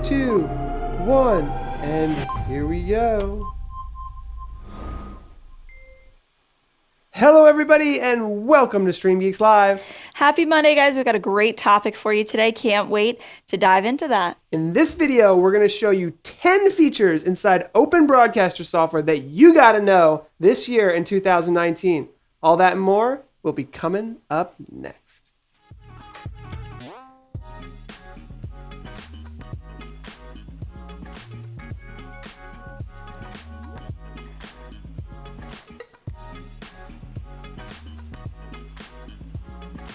2, 1, and here we go. Hello everybody and welcome to StreamGeeks Live. Happy Monday, guys. We've got a great topic for you today. Can't wait to dive into that. In this video, we're going to show you 10 features inside Open Broadcaster software that you got to know this year in 2019. All that and more will be coming up next.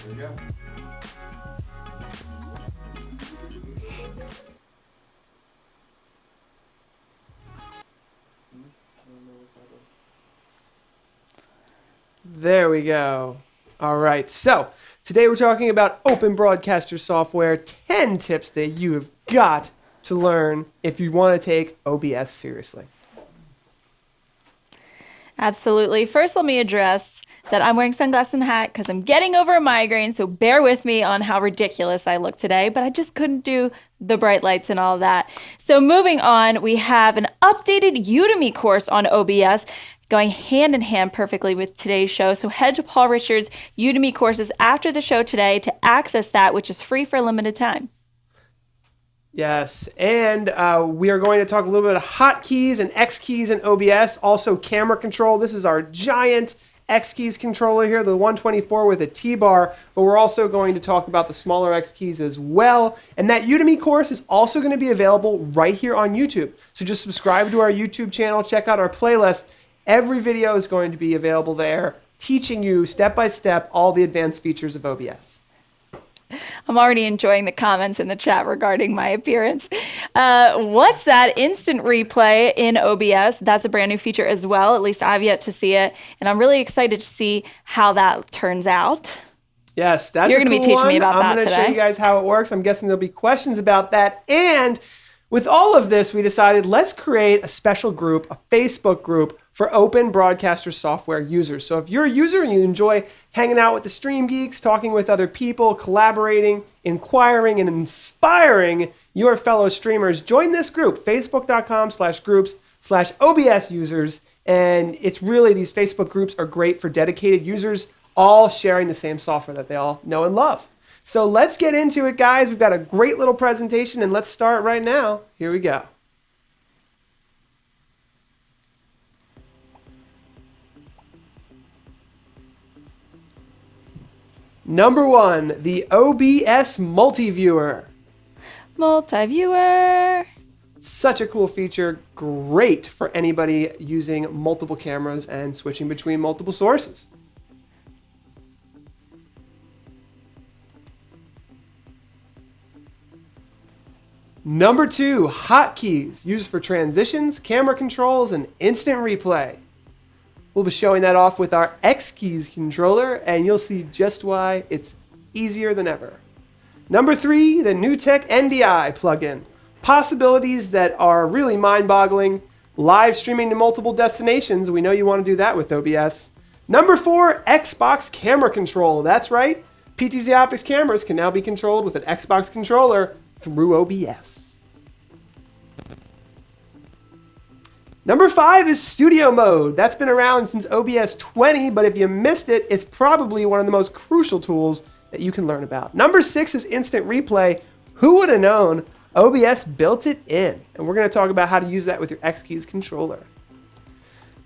There we go. There we go. All right, so today we're talking about Open Broadcaster software, 10 tips that you have got to learn if you want to take OBS seriously. Absolutely. First, let me address that I'm wearing sunglasses and a hat because I'm getting over a migraine, so bear with me on how ridiculous I look today, but I just couldn't do the bright lights and all that. So moving on, we have an updated Udemy course on OBS going hand in hand perfectly with today's show. So head to Paul Richards' Udemy courses after the show today to access that, which is free for a limited time. Yes, and we are going to talk a little bit of hotkeys and xKeys in OBS, also camera control. This is our giant xKeys controller here, the 124 with a T-bar, but we're also going to talk about the smaller xKeys as well. And that Udemy course is also going to be available right here on YouTube. So just subscribe to our YouTube channel, check out our playlist. Every video is going to be available there, teaching you step by step all the advanced features of OBS. I'm already enjoying the comments in the chat regarding my appearance. What's that instant replay in OBS? That's a brand new feature as well. At least I've yet to see it. And I'm really excited to see how that turns out. Yes, that's You're a cool going to be teaching one. me about I'm that going to today. show you guys how it works. I'm guessing there'll be questions about that. And with all of this, we decided let's create a special group, a Facebook group for Open Broadcaster software users. So if you're a user and you enjoy hanging out with the StreamGeeks, talking with other people, collaborating, inquiring, and inspiring your fellow streamers, join this group, facebook.com/groups/OBS users. And it's really, these Facebook groups are great for dedicated users, all sharing the same software that they all know and love. So let's get into it, guys. We've got a great little presentation, and let's start right now. Here we go. Number 1, the OBS MultiViewer. MultiViewer. Such a cool feature, great for anybody using multiple cameras and switching between multiple sources. Number 2, hotkeys, used for transitions, camera controls, and instant replay. We'll be showing that off with our xKeys controller, and you'll see just why it's easier than ever. Number 3, the new tech NDI Plugin. Possibilities that are really mind-boggling. Live streaming to multiple destinations. We know you want to do that with OBS. Number 4, Xbox camera control. That's right. PTZ Optics cameras can now be controlled with an Xbox controller through OBS. Number 5 is studio mode. That's been around since OBS 20, but if you missed it, it's probably one of the most crucial tools that you can learn about. Number 6 is instant replay. Who would have known? OBS built it in, and we're going to talk about how to use that with your xKeys controller.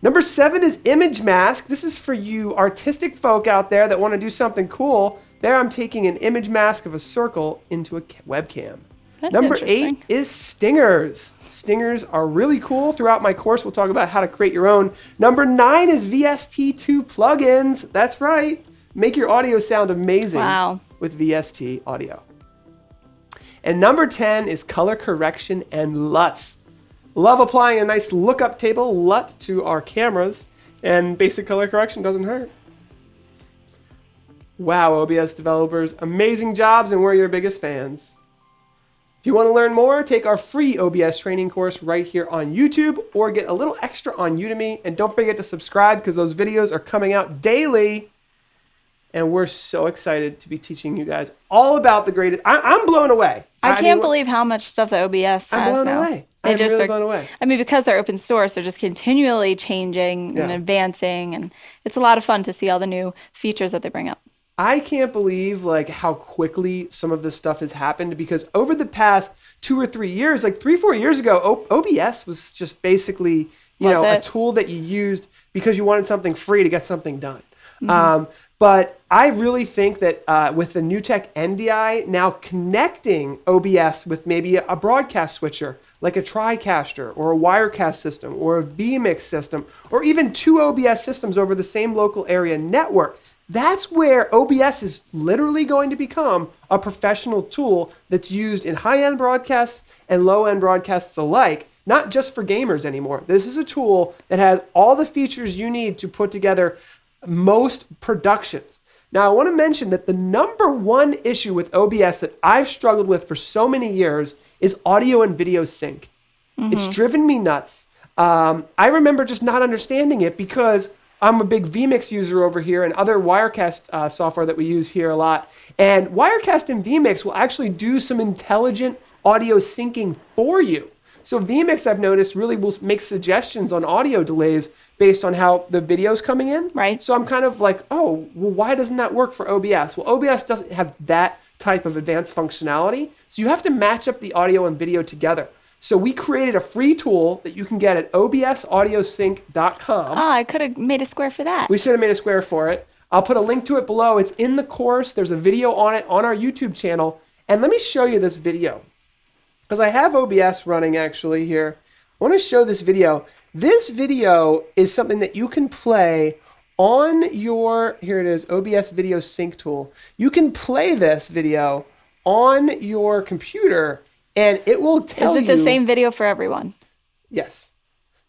Number 7 is image mask. This is for you artistic folk out there that want to do something cool. There I'm taking an image mask of a circle into a webcam. That's Number 8 is stingers. Stingers are really cool. Throughout my course, we'll talk about how to create your own. Number 9 is VST plugins. That's right. Make your audio sound amazing with VST audio. And number 10 is color correction and Luts. Love applying a nice lookup table LUT to our cameras, and basic color correction doesn't hurt. Wow, OBS developers, amazing jobs, and we're your biggest fans. If you want to learn more, take our free OBS training course right here on YouTube, or get a little extra on Udemy. And don't forget to subscribe because those videos are coming out daily. And we're so excited to be teaching you guys all about the greatest. I'm blown away. I can't believe how much stuff the OBS I'm has blown now. away. I'm really blown away. I mean, because they're open source, they're just continually changing and advancing, and it's a lot of fun to see all the new features that they bring up. I can't believe like how quickly some of this stuff has happened, because over the past 2 or 3 years, like 3-4 years ago, OBS was just basically, a tool that you used because you wanted something free to get something done. But I really think that with the new tech NDI, now connecting OBS with maybe a broadcast switcher, like a TriCaster or a Wirecast system or a vMix system, or even 2 OBS systems over the same local area network, that's where OBS is literally going to become a professional tool that's used in high-end broadcasts and low-end broadcasts alike, not just for gamers anymore. This is a tool that has all the features you need to put together most productions. Now, I want to mention that the number one issue with OBS that I've struggled with for so many years is audio and video sync. It's driven me nuts. I remember just not understanding it because I'm a big vMix user over here and other Wirecast software that we use here a lot. And Wirecast and vMix will actually do some intelligent audio syncing for you. So vMix, I've noticed, really will make suggestions on audio delays based on how the video's coming in. Right. So I'm kind of like, oh, well, why doesn't that work for OBS? Well, OBS doesn't have that type of advanced functionality. So you have to match up the audio and video together. So we created a free tool that you can get at obsaudiosync.com. Ah, I could have made a square for that. We should have made a square for it. I'll put a link to it below. It's in the course. There's a video on it on our YouTube channel. And let me show you this video, because I have OBS running actually here. I want to show this video. This video is something that you can play on your, here it is, OBS Video Sync tool. You can play this video on your computer and it will tell you. Is it the same video for everyone? Yes.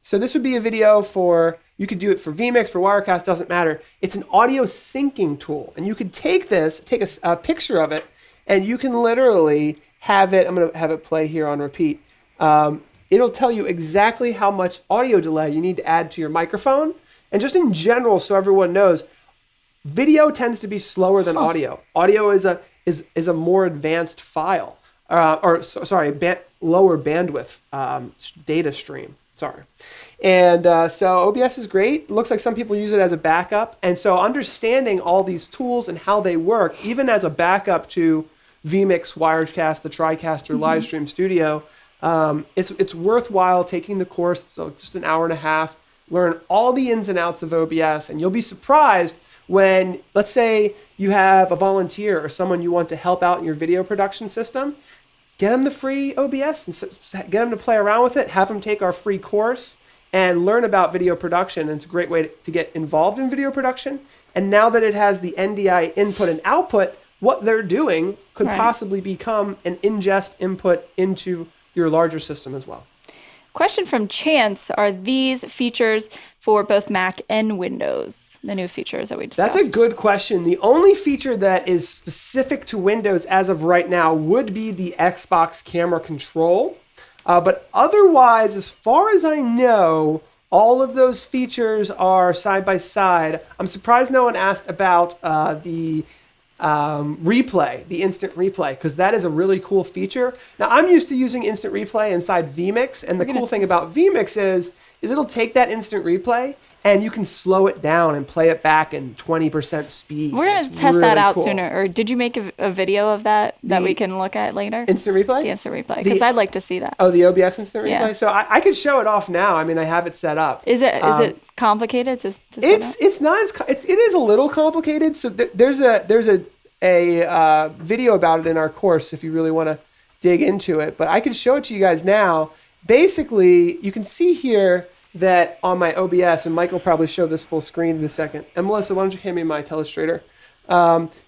So this would be a video for, you could do it for vMix, for Wirecast, doesn't matter. It's an audio syncing tool. And you could take this, take a picture of it, and you can literally have it, I'm going to have it play here on repeat. It'll tell you exactly how much audio delay you need to add to your microphone. And just in general, so everyone knows, video tends to be slower than audio. Audio is a more advanced file, lower bandwidth data stream. Sorry. And so OBS is great. It looks like some people use it as a backup. And so understanding all these tools and how they work, even as a backup to vMix, Wirecast, the TriCaster, Livestream Studio, it's worthwhile taking the course. So just an hour and a half, learn all the ins and outs of OBS, and you'll be surprised when, let's say you have a volunteer or someone you want to help out in your video production system, get them the free OBS and get them to play around with it, have them take our free course and learn about video production. And it's a great way to get involved in video production. And now that it has the NDI input and output, what they're doing could possibly become an ingest input into your larger system as well. Question from Chance, are these features for both Mac and Windows, the new features that we discussed? That's a good question. The only feature that is specific to Windows as of right now would be the Xbox camera control. But otherwise, as far as I know, all of those features are side by side. I'm surprised no one asked about the replay, the instant replay, because that is a really cool feature. Now, I'm used to using instant replay inside vMix, and the cool thing about vMix is it'll take that instant replay and you can slow it down and play it back in 20% speed. We're going to test that out sooner. Or did you make a video of that we can look at later? Instant replay? The instant replay, because I'd like to see that. Oh, the OBS instant replay? So I could show it off now. I mean, I have it set up. Is it complicated to it's not as it is a little complicated. So there's a video about it in our course if you really want to dig into it. But I can show it to you guys now. Basically, you can see here that on my OBS, and Mike will probably show this full screen in a second. And Melissa, why don't you hand me my telestrator?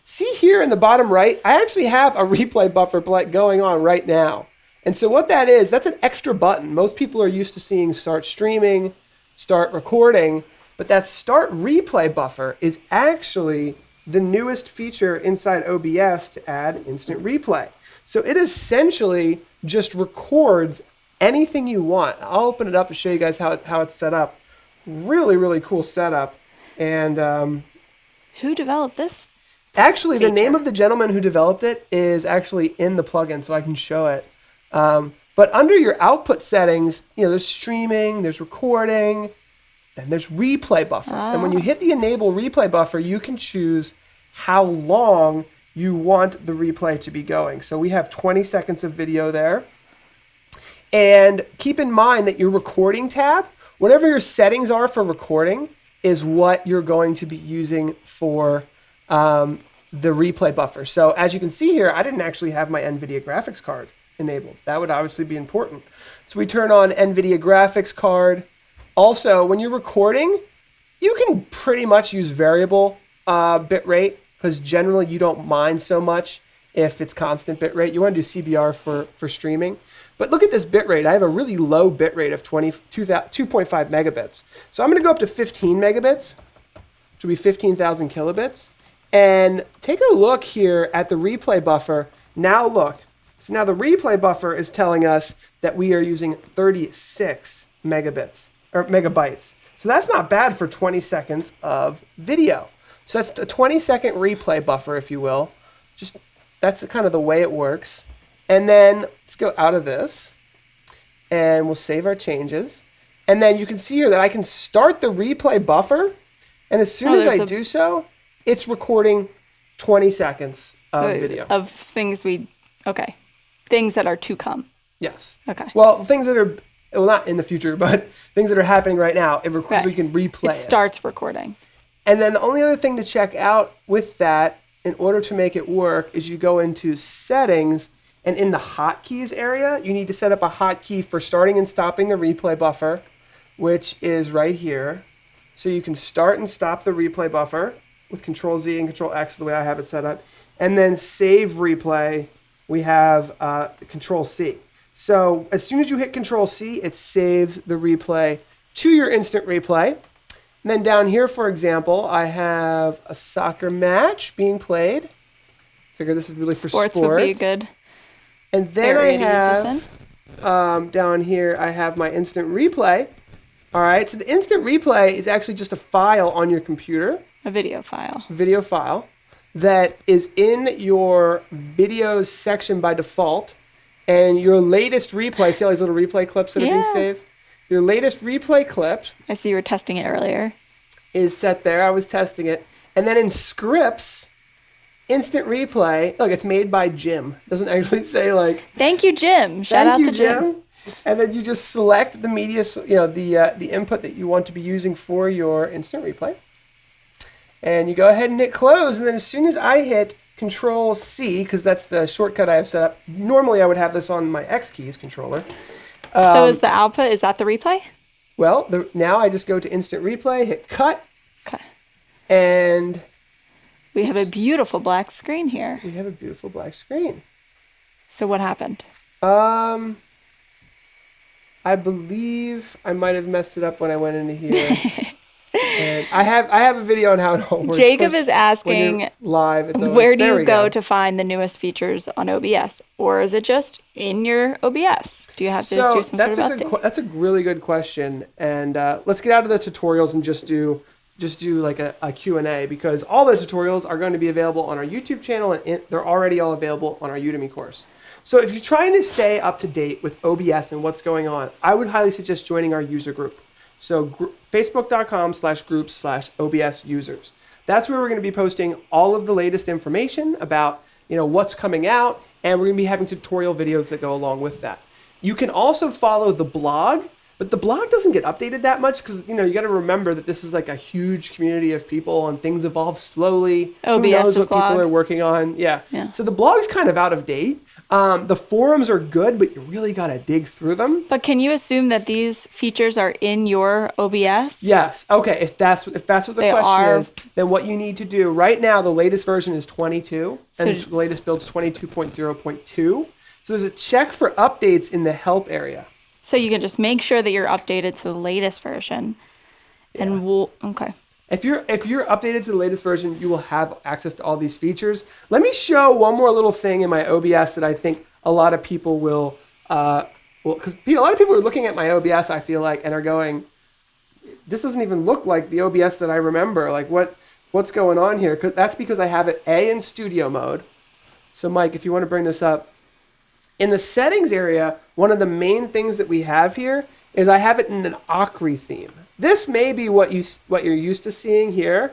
See here in the bottom right, I actually have a replay buffer going on right now. And so what that is, that's an extra button. Most people are used to seeing start streaming, start recording, but that start replay buffer is actually the newest feature inside OBS to add instant replay. So it essentially just records anything you want. I'll open it up to show you guys how it's set up. Really, really cool setup. And who developed this Actually, the name of the gentleman who developed it is actually in the plugin, so I can show it. But under your output settings, there's streaming, there's recording, and there's replay buffer. And when you hit the enable replay buffer, you can choose how long you want the replay to be going. So we have 20 seconds of video there. And keep in mind that your recording tab, whatever your settings are for recording, is what you're going to be using for the replay buffer. So as you can see here, I didn't actually have my NVIDIA graphics card enabled. That would obviously be important. So we turn on NVIDIA graphics card. Also, when you're recording, you can pretty much use variable bit rate because generally you don't mind so much if it's constant bit rate. You want to do CBR for streaming. But look at this bit rate. I have a really low bit rate of 2.5 megabits. So I'm going to go up to 15 megabits, which will be 15,000 kilobits. And take a look here at the replay buffer. Now look. So now the replay buffer is telling us that we are using 36 megabits or megabytes. So that's not bad for 20 seconds of video. So that's a 20-second replay buffer, if you will. Just that's kind of the way it works. And then let's go out of this and we'll save our changes. And then you can see here that I can start the replay buffer. And as soon as I do so, it's recording 20 seconds of video. Of things things that are to come. Yes. Okay. Well, things that are, well, not in the future, but things that are happening right now. It records so you can replay it. It starts recording. And then the only other thing to check out with that, in order to make it work, is you go into settings, and in the hotkeys area, you need to set up a hotkey for starting and stopping the replay buffer, which is right here. So you can start and stop the replay buffer with Control Z and Control X, the way I have it set up. And then save replay, we have Control C. So as soon as you hit Control C, it saves the replay to your instant replay. And then down here, for example, I have a soccer match being played. Figure this is really for sports. Would be good. And then I have, down here, I have my instant replay. All right, so the instant replay is actually just a file on your computer. A video file. Video file that is in your videos section by default. And your latest replay, see all these little replay clips that are being saved? Your latest replay clip. I see you were testing it earlier. Is set there. I was testing it. And then in scripts, instant replay. Look, it's made by Jim. It doesn't actually say like. Thank you, Jim. Shout out to Jim. And then you just select the media, the input that you want to be using for your instant replay. And you go ahead and hit close. And then as soon as I hit Control C, because that's the shortcut I have set up. Normally I would have this on my xKeys controller. So is the output, is that the replay? Well, now I just go to instant replay, hit cut. Okay. And we have a beautiful black screen here. We have a beautiful black screen. So what happened? I believe I might have messed it up when I went into here. And I have a video on how it all works. Jacob is asking live. It's always, where do you go to find the newest features on OBS, or is it just in your OBS? Do you have to do some sort of update? That's a really good question, and let's get out of the tutorials and just do like a Q&A, because all the tutorials are going to be available on our YouTube channel, and they're already all available on our Udemy course. So if you're trying to stay up to date with OBS and what's going on, I would highly suggest joining our user group. So facebook.com/groups/OBS users. That's where we're going to be posting all of the latest information about what's coming out, and we're going to be having tutorial videos that go along with that. You can also follow the blog, but the blog doesn't get updated that much because you got to remember that this is like a huge community of people and things evolve slowly. OBS Who knows what blog. people are working on? Yeah. So the blog's kind of out of date. The forums are good, but you really got to dig through them. But can you assume that these features are in your OBS? Yes. Okay. If that's what the question is, then what you need to do right now, the latest version is 22, and the latest build's 22.0.2. So there's a check for updates in the help area. So you can just make sure that you're updated to the latest version, and okay. If you're updated to the latest version, you will have access to all these features. Let me show one more little thing in my OBS that I think a lot of people will, because a lot of people are looking at my OBS, I feel like, and are going, this doesn't even look like the OBS that I remember. Like, what what's going on here. That's because I have it in studio mode. So Mike, if you want to bring this up. In the settings area, one of the main things that we have here is I have it in an Ocre theme. This may be what you're used to seeing here,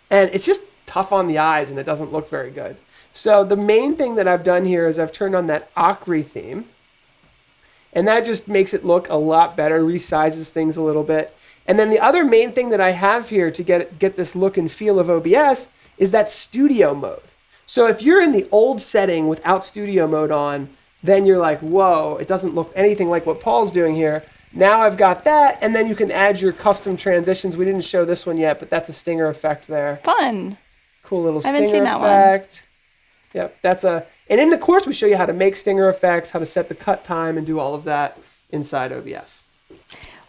and it's just tough on the eyes and it doesn't look very good. So the main thing that I've done here is I've turned on that Ocre theme, and that just makes it look a lot better, resizes things a little bit. And then the other main thing that I have here to get this look and feel of OBS is that studio mode. So if you're in the old setting without studio mode on, then you're like, whoa, it doesn't look anything like what Paul's doing here. Now I've got that, and then you can add your custom transitions. We didn't show this one yet, but that's a stinger effect there. Fun. Cool little I haven't stinger seen that effect. Yep, and in the course we show you how to make stinger effects, how to set the cut time, and do all of that inside OBS.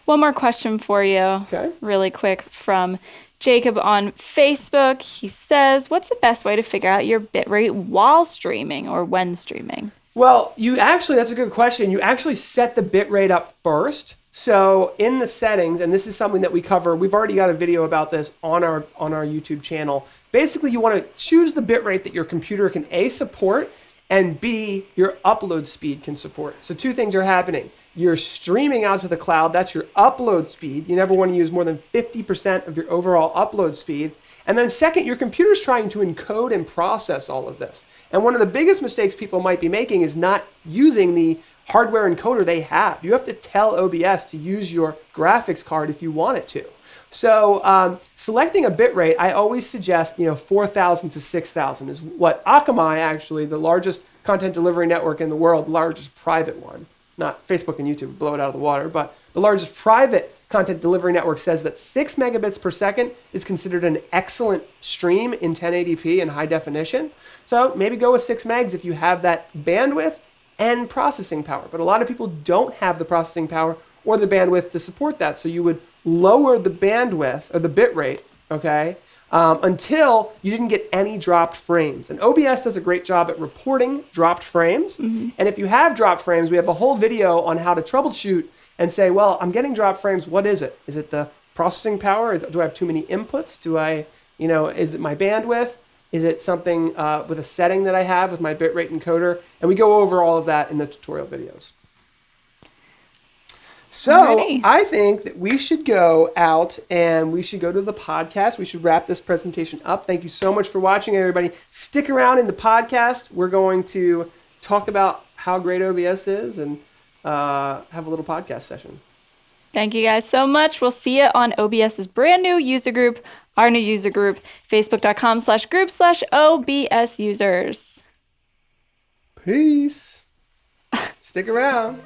One more question for you, Okay. really quick, from Jacob on Facebook. He says, what's the best way to figure out your bitrate while streaming or when streaming? Well, that's a good question. You actually set the bitrate up first. So in the settings, and this is something that we cover, we've already got a video about this on our YouTube channel. Basically, you want to choose the bitrate that your computer can A, support, and B, your upload speed can support. So two things are happening. You're streaming out to the cloud. That's your upload speed. You never want to use more than 50% of your overall upload speed. And then second, your computer's trying to encode and process all of this. And one of the biggest mistakes people might be making is not using the hardware encoder they have. You have to tell OBS to use your graphics card if you want it to. So selecting a bitrate, I always suggest 4,000 to 6,000 is what Akamai, actually, the largest content delivery network in the world, the largest private one, not Facebook and YouTube, blow it out of the water, but the largest private content delivery network says that 6 megabits per second is considered an excellent stream in 1080p and high definition. So maybe go with 6 megs if you have that bandwidth and processing power. But a lot of people don't have the processing power or the bandwidth to support that. So you would lower the bandwidth or the bit rate, okay, until you didn't get any dropped frames. And OBS does a great job at reporting dropped frames. Mm-hmm. And if you have dropped frames, we have a whole video on how to troubleshoot and say, well, I'm getting dropped frames. What is it? Is it the processing power? Do I have too many inputs? Is it my bandwidth? Is it something with a setting that I have with my bitrate encoder? And we go over all of that in the tutorial videos. So Alrighty. I think that we should go out and we should go to the podcast. We should wrap this presentation up. Thank you so much for watching, everybody. Stick around in the podcast. We're going to talk about how great OBS is and have a little podcast session. Thank you guys so much. We'll see you on OBS's brand new user group, our new user group, facebook.com/group/OBS users. Peace. Stick around.